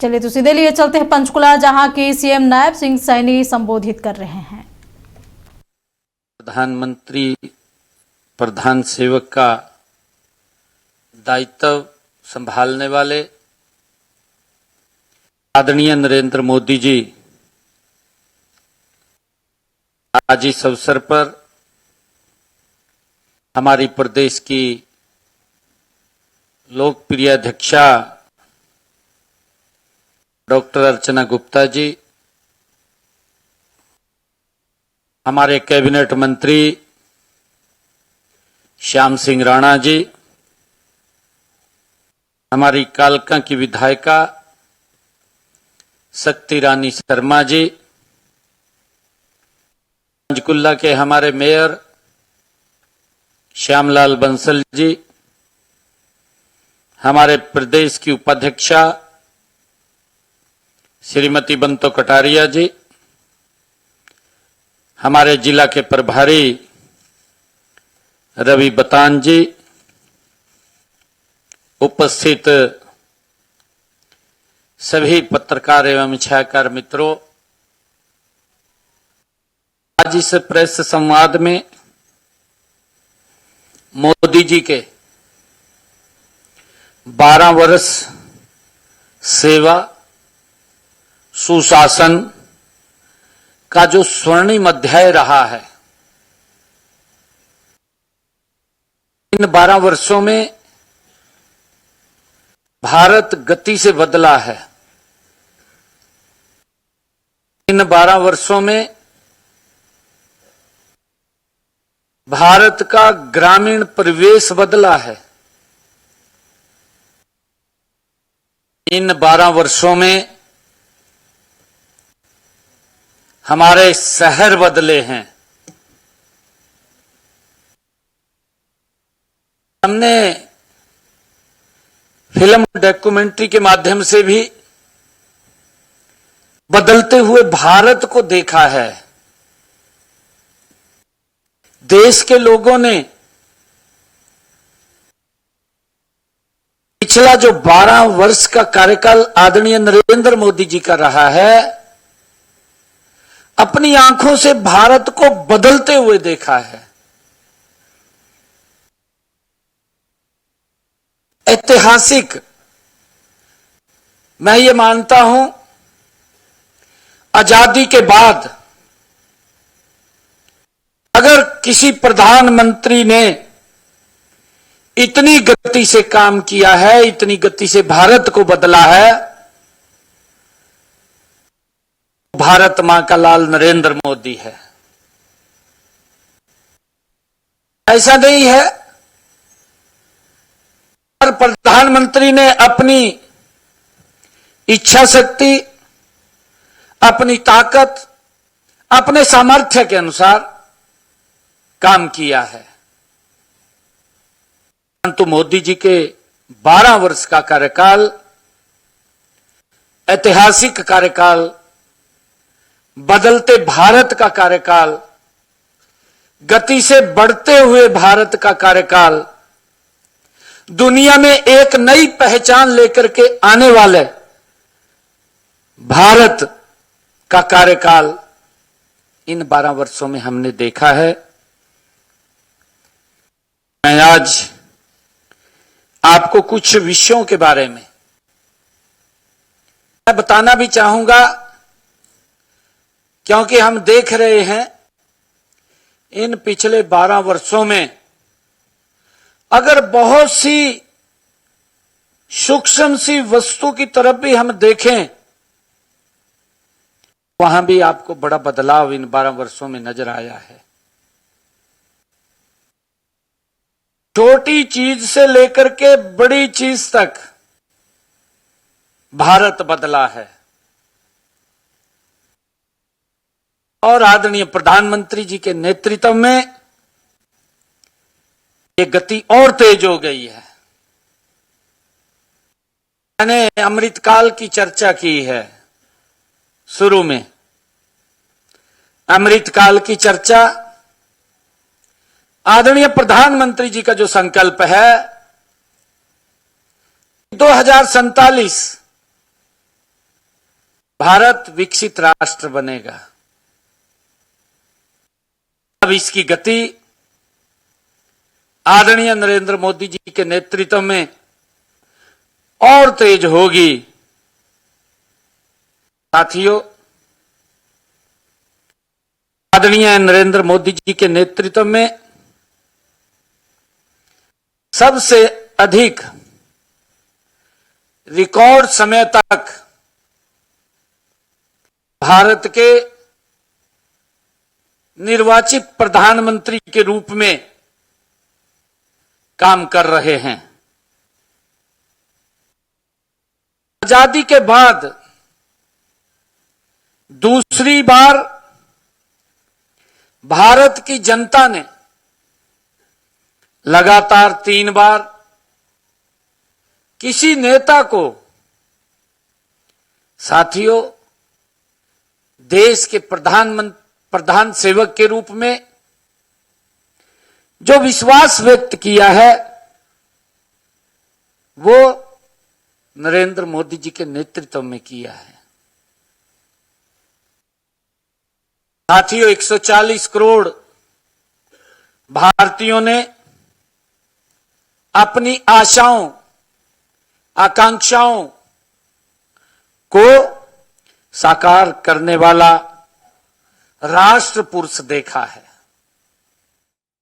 चलिए तो सीधे लिए चलते हैं पंचकुला, जहां की सीएम नायब सिंह सैनी संबोधित कर रहे हैं। प्रधानमंत्री प्रधान सेवक का दायित्व संभालने वाले आदरणीय नरेंद्र मोदी जी आज इस अवसर पर हमारी प्रदेश की लोकप्रिय अध्यक्षा डॉक्टर अर्चना गुप्ता जी, हमारे कैबिनेट मंत्री श्याम सिंह राणा जी, हमारी कालका की विधायिका शक्ति रानी शर्मा जी, पंचकुला के हमारे मेयर श्यामलाल बंसल जी, हमारे प्रदेश की उपाध्यक्षा श्रीमती बंतो कटारिया जी, हमारे जिला के प्रभारी रवि बतान जी, उपस्थित सभी पत्रकार एवं छायाकार मित्रों, आज इस प्रेस संवाद में मोदी जी के 12 वर्ष सेवा सुशासन का जो स्वर्णिम अध्याय रहा है, इन 12 वर्षों में भारत गति से बदला है। इन 12 वर्षों में भारत का ग्रामीण परिवेश बदला है। इन 12 वर्षों में हमारे शहर बदले हैं। हमने फिल्म डॉक्यूमेंट्री के माध्यम से भी बदलते हुए भारत को देखा है। देश के लोगों ने पिछला जो 12 वर्ष का कार्यकाल आदरणीय नरेंद्र मोदी जी का रहा है, अपनी आंखों से भारत को बदलते हुए देखा है। ऐतिहासिक, मैं ये मानता हूं, आजादी के बाद अगर किसी प्रधानमंत्री ने इतनी गति से काम किया है, इतनी गति से भारत को बदला है, भारत मां का लाल नरेंद्र मोदी है। ऐसा नहीं है पर प्रधानमंत्री ने अपनी इच्छा शक्ति, अपनी ताकत, अपने सामर्थ्य के अनुसार काम किया है। परंतु मोदी जी के 12 वर्ष का कार्यकाल, ऐतिहासिक कार्यकाल, बदलते भारत का कार्यकाल, गति से बढ़ते हुए भारत का कार्यकाल, दुनिया में एक नई पहचान लेकर के आने वाले भारत का कार्यकाल इन 12 वर्षों में हमने देखा है। मैं आज आपको कुछ विषयों के बारे में मैं बताना भी चाहूंगा, क्योंकि हम देख रहे हैं इन पिछले 12 वर्षों में अगर बहुत सी सूक्ष्म सी वस्तु की तरफ भी हम देखें, वहां भी आपको बड़ा बदलाव इन 12 वर्षों में नजर आया है। छोटी चीज से लेकर के बड़ी चीज तक भारत बदला है। और आदरणीय प्रधानमंत्री जी के नेतृत्व में ये गति और तेज हो गई है। मैंने अमृतकाल की चर्चा की है शुरू में। अमृतकाल की चर्चा आदरणीय प्रधानमंत्री जी का जो संकल्प है 2047 भारत विकसित राष्ट्र बनेगा। अब इसकी गति आदरणीय नरेंद्र मोदी जी के नेतृत्व में और तेज होगी। साथियों, आदरणीय नरेंद्र मोदी जी के नेतृत्व में सबसे अधिक रिकॉर्ड समय तक भारत के निर्वाचित प्रधानमंत्री के रूप में काम कर रहे हैं। आजादी के बाद दूसरी बार भारत की जनता ने लगातार 3 बार किसी नेता को, साथियों, देश के प्रधान सेवक के रूप में जो विश्वास व्यक्त किया है, वो नरेंद्र मोदी जी के नेतृत्व में किया है। साथियों, 140 करोड़ भारतीयों ने अपनी आशाओं, आकांक्षाओं को साकार करने वाला राष्ट्र पुरुष देखा है।